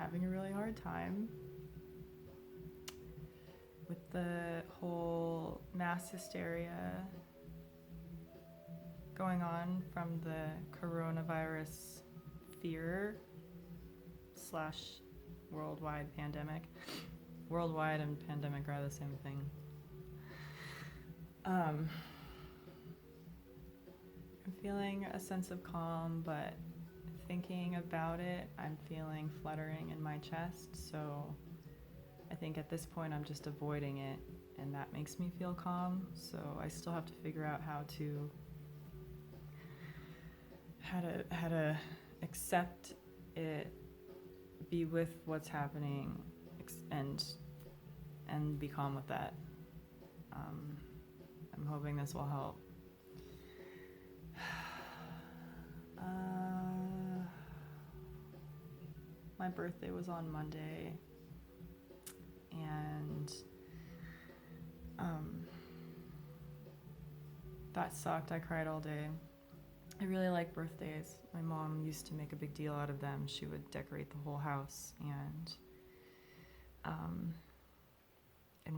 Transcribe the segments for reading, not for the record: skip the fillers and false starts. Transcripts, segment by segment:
having a really hard time with the whole mass hysteria going on from the coronavirus fear / worldwide pandemic. Worldwide and pandemic are the same thing. I'm feeling a sense of calm, but thinking about it, I'm feeling fluttering in my chest. So I think at this point I'm just avoiding it, and that makes me feel calm. So I still have to figure out how to accept it, be with what's happening, and be calm with that. I'm hoping this will help. My birthday was on Monday, and that sucked. I cried all day. I really like birthdays. My mom used to make a big deal out of them. She would decorate the whole house and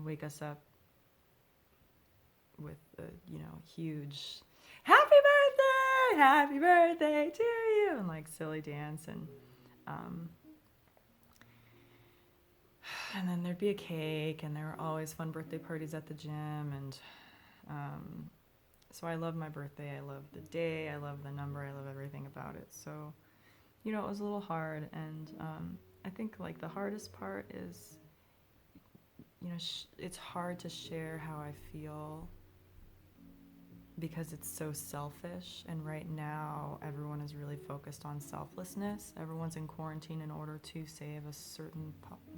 wake us up with a, huge happy birthday to you, and like silly dance, and then there'd be a cake, and there were always fun birthday parties at the gym, and so I love my birthday. I love the day. I love the number. I love everything about it. So, it was a little hard, and I think like the hardest part is, it's hard to share how I feel because it's so selfish, and right now everyone is really focused on selflessness. Everyone's in quarantine in order to save a certain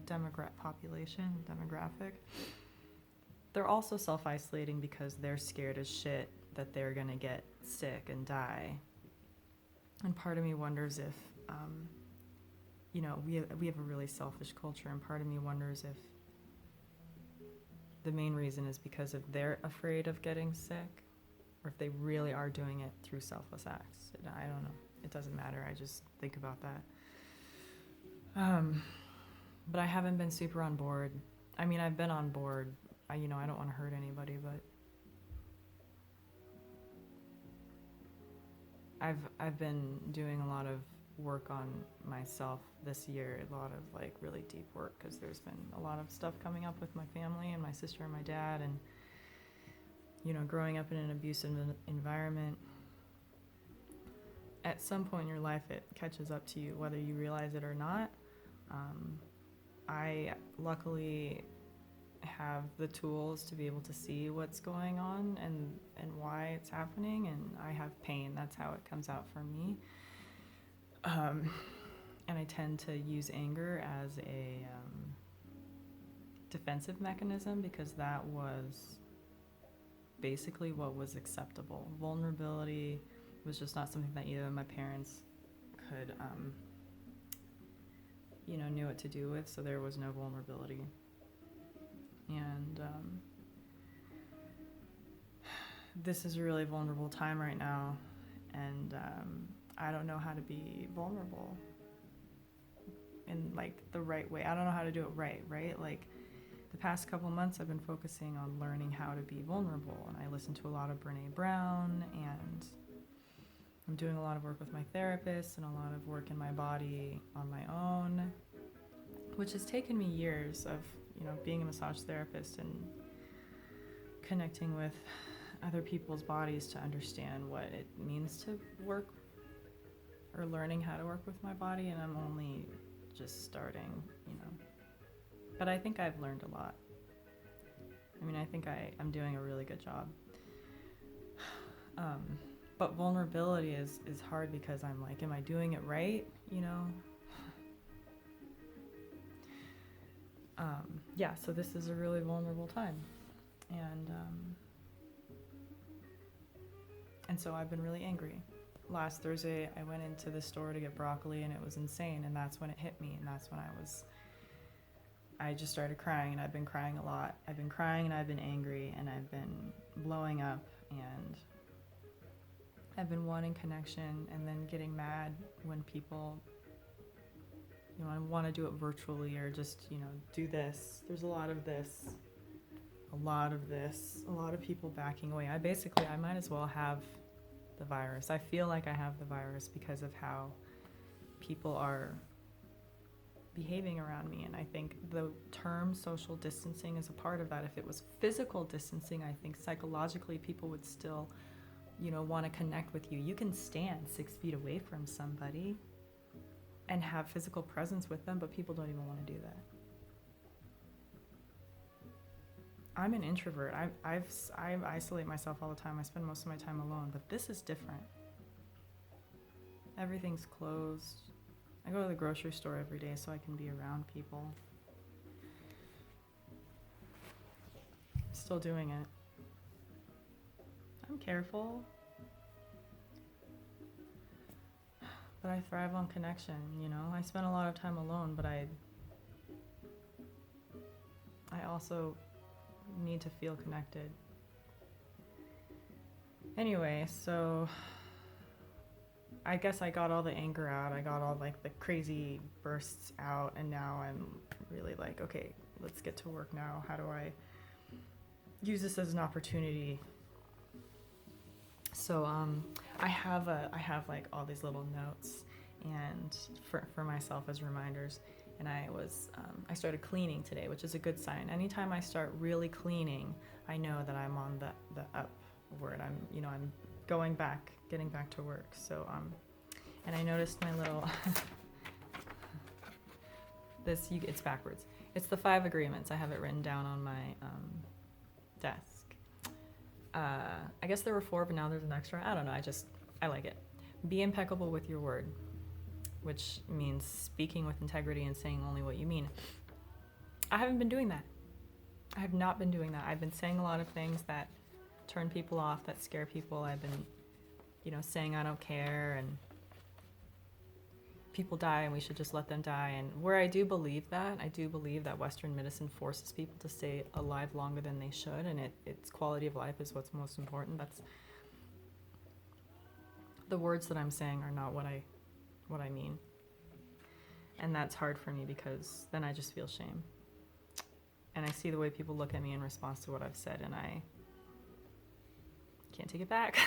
demographic. They're also self-isolating because they're scared as shit that they're gonna get sick and die. And part of me wonders if, we have a really selfish culture, and part of me wonders if the main reason is because if they're afraid of getting sick, or if they really are doing it through selfless acts. I don't know. It doesn't matter. I just think about that. But I haven't been super on board. I mean, I've been on board. I don't want to hurt anybody, but I've been doing a lot of work on myself this year, a lot of like really deep work, because there's been a lot of stuff coming up with my family and my sister and my dad, and growing up in an abusive environment. At some point in your life, it catches up to you, whether you realize it or not. I luckily have the tools to be able to see what's going on and why it's happening, and I have pain. That's how it comes out for me. And I tend to use anger as a defensive mechanism, because that was basically what was acceptable. Vulnerability was just not something that either of my parents could, knew what to do with, so there was no vulnerability. And this is a really vulnerable time right now, and I don't know how to be vulnerable in like the right way. I don't know how to do it right? Like the past couple months I've been focusing on learning how to be vulnerable, and I listen to a lot of Brene Brown, and I'm doing a lot of work with my therapist and a lot of work in my body on my own, which has taken me years of being a massage therapist and connecting with other people's bodies to understand what it means to work, or learning how to work with my body, and I'm only just starting, But I think I've learned a lot. I mean, I think I'm doing a really good job. But vulnerability is hard, because I'm like, am I doing it right? So this is a really vulnerable time. And so I've been really angry. Last Thursday, I went into the store to get broccoli, and it was insane, and that's when it hit me, and that's when I just started crying, and I've been crying a lot. I've been crying, and I've been angry, and I've been blowing up, and I've been wanting connection, and then getting mad when people, I want to do it virtually or just, do this. There's a lot of this, a lot of people backing away. I might as well have the virus. I feel like I have the virus because of how people are behaving around me. And I think the term social distancing is a part of that. If it was physical distancing, I think psychologically people would still, want to connect with you. You can stand 6 feet away from somebody and have physical presence with them, but people don't even want to do that. I'm an introvert. I isolate myself all the time. I spend most of my time alone, but this is different. Everything's closed. I go to the grocery store every day so I can be around people. I'm still doing it. I'm careful. But I thrive on connection, I spend a lot of time alone, but I also need to feel connected. Anyway, so I guess I got all the anger out. I got all the crazy bursts out, and now I'm really okay, let's get to work now. How do I use this as an opportunity? So I have all these little notes and for myself as reminders. And I started cleaning today, which is a good sign. Anytime I start really cleaning, I know that I'm on the upward. I'm getting back to work. So and I noticed my little it's backwards. It's the 5 agreements. I have it written down on my desk. I guess there were 4, but now there's an extra. I don't know. I like it. Be impeccable with your word, which means speaking with integrity and saying only what you mean. I haven't been doing that. I have not been doing that. I've been saying a lot of things that turn people off, that scare people. I've been, saying I don't care and people die and we should just let them die. And where I do believe that Western medicine forces people to stay alive longer than they should, and its quality of life is what's most important. That's the words that I'm saying are not what I mean. And that's hard for me because then I just feel shame. And I see the way people look at me in response to what I've said, and I can't take it back.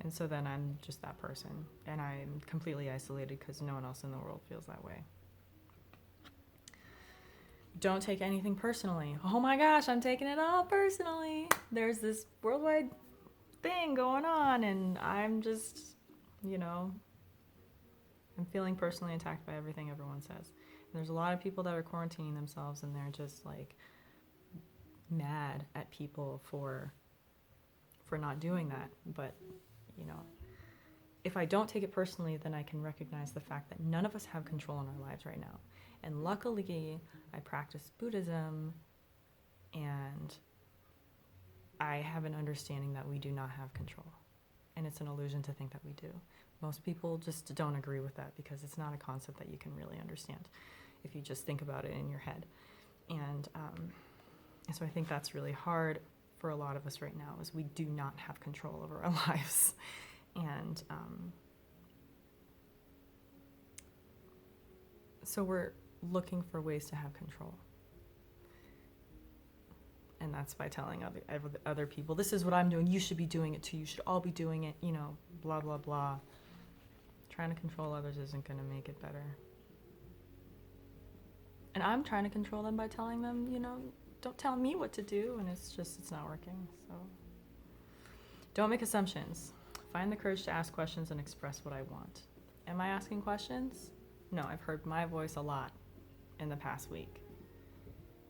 And so then I'm just that person, and I'm completely isolated because no one else in the world feels that way. Don't take anything personally. Oh my gosh, I'm taking it all personally. There's this worldwide thing going on, and I'm just, I'm feeling personally attacked by everything everyone says. And there's a lot of people that are quarantining themselves, and they're just mad at people for not doing that. But if I don't take it personally, then I can recognize the fact that none of us have control in our lives right now. And luckily, I practice Buddhism, and I have an understanding that we do not have control. And it's an illusion to think that we do. Most people just don't agree with that because it's not a concept that you can really understand if you just think about it in your head. And so I think that's really hard for a lot of us right now, is we do not have control over our lives. And so we're looking for ways to have control. And that's by telling other people, this is what I'm doing, you should be doing it too, you should all be doing it, blah, blah, blah. Trying to control others isn't going to make it better. And I'm trying to control them by telling them, don't tell me what to do, and it's not working. So don't make assumptions. Find the courage to ask questions and express what I want. Am I asking questions? No, I've heard my voice a lot in the past week.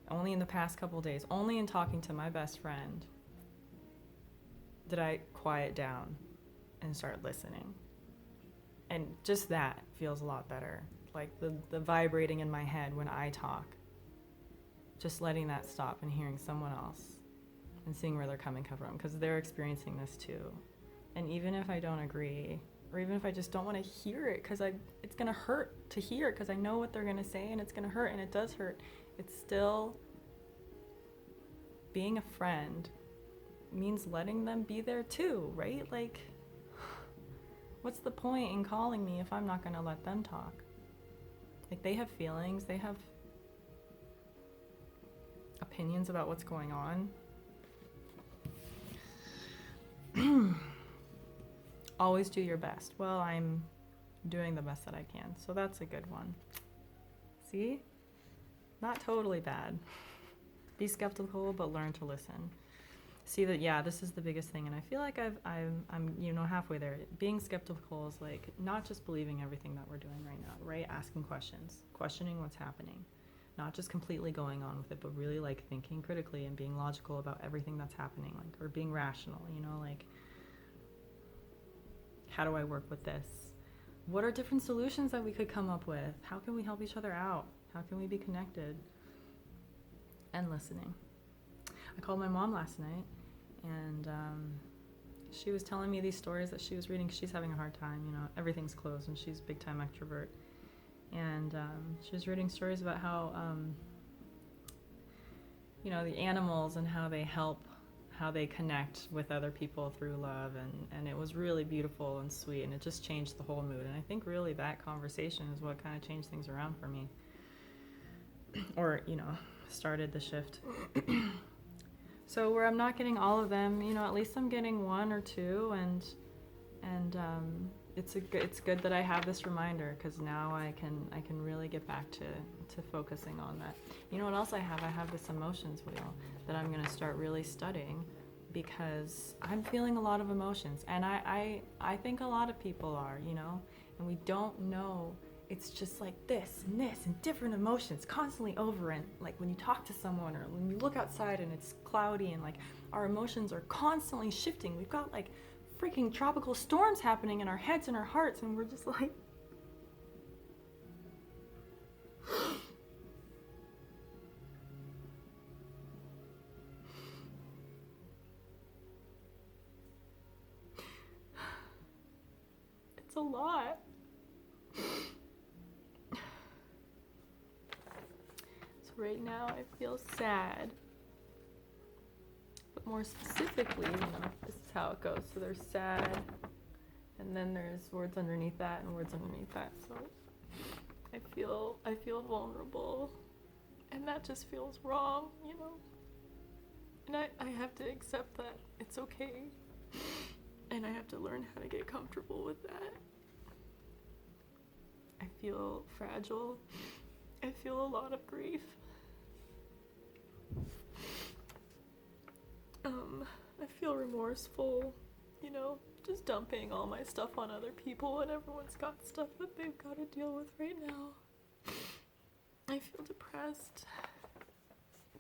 Only in the past couple days, only in talking to my best friend, did I quiet down and start listening. And just that feels a lot better. Like the vibrating in my head when I talk. Just letting that stop and hearing someone else and seeing where they're coming from, because they're experiencing this too. And even if I don't agree, or even if I just don't want to hear it because it's going to hurt to hear it because I know what they're going to say and it's going to hurt, and it does hurt, it's still being a friend means letting them be there too, right? What's the point in calling me if I'm not going to let them talk? Like, they have feelings, they have opinions about what's going on. Always do your best. Well, I'm doing the best that I can, so that's a good one. See? Not totally bad. Be skeptical, but learn to listen. See that, yeah, this is the biggest thing, and I feel like I'm halfway there. Being skeptical is like not just believing everything that we're doing right now, right? Asking questions, questioning what's happening, not just completely going on with it, but really like thinking critically and being logical about everything that's happening, like, or being rational, like, how do I work with this? What are different solutions that we could come up with? How can we help each other out? How can we be connected? And listening. I called my mom last night, and she was telling me these stories that she was reading because she's having a hard time. Everything's closed, and she's a big-time extrovert. And she was reading stories about how, the animals and how they help, how they connect with other people through love. And it was really beautiful and sweet, and it just changed the whole mood. And I think really that conversation is what kind of changed things around for me. Or, started the shift. So where I'm not getting all of them, at least I'm getting one or two, and it's good that I have this reminder, because now I can really get back to focusing on that. You know what else I have? I have this emotions wheel that I'm going to start really studying, because I'm feeling a lot of emotions, and I think a lot of people are, and we don't know. It's just like this and different emotions constantly over, and like when you talk to someone or when you look outside and it's cloudy, and like our emotions are constantly shifting. We've got like freaking tropical storms happening in our heads and our hearts, and we're just like it's a lot. Right now I feel sad, but more specifically, this is how it goes. So there's sad, and then there's words underneath that and words underneath that. So I feel vulnerable, and that just feels wrong, and I have to accept that it's okay, and I have to learn how to get comfortable with that. I feel fragile. I feel a lot of grief. I feel remorseful, just dumping all my stuff on other people, and everyone's got stuff that they've got to deal with right now. I feel depressed.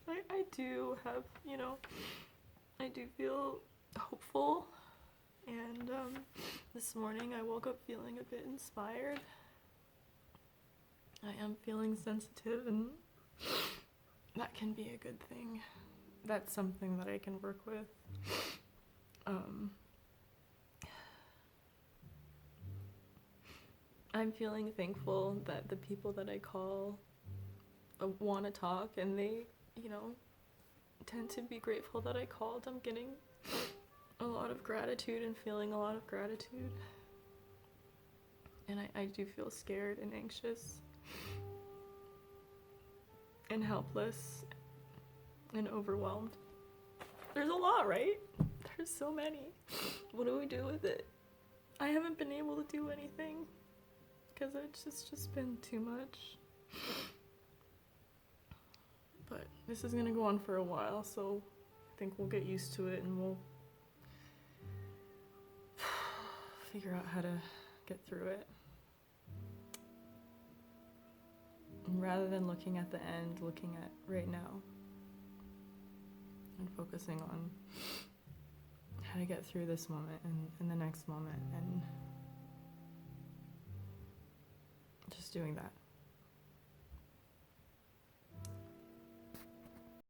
I do have, I do feel hopeful, and this morning I woke up feeling a bit inspired. I am feeling sensitive, and that can be a good thing. That's something that I can work with. I'm feeling thankful that the people that I call want to talk, and they, tend to be grateful that I called. I'm getting a lot of gratitude and feeling a lot of gratitude. And I do feel scared and anxious and helpless and overwhelmed. There's a lot, right? There's so many. What do we do with it? I haven't been able to do anything because it's just been too much. But this is gonna go on for a while, so I think we'll get used to it, and we'll figure out how to get through it. And rather than looking at the end, looking at right now and focusing on how to get through this moment and the next moment, and just doing that.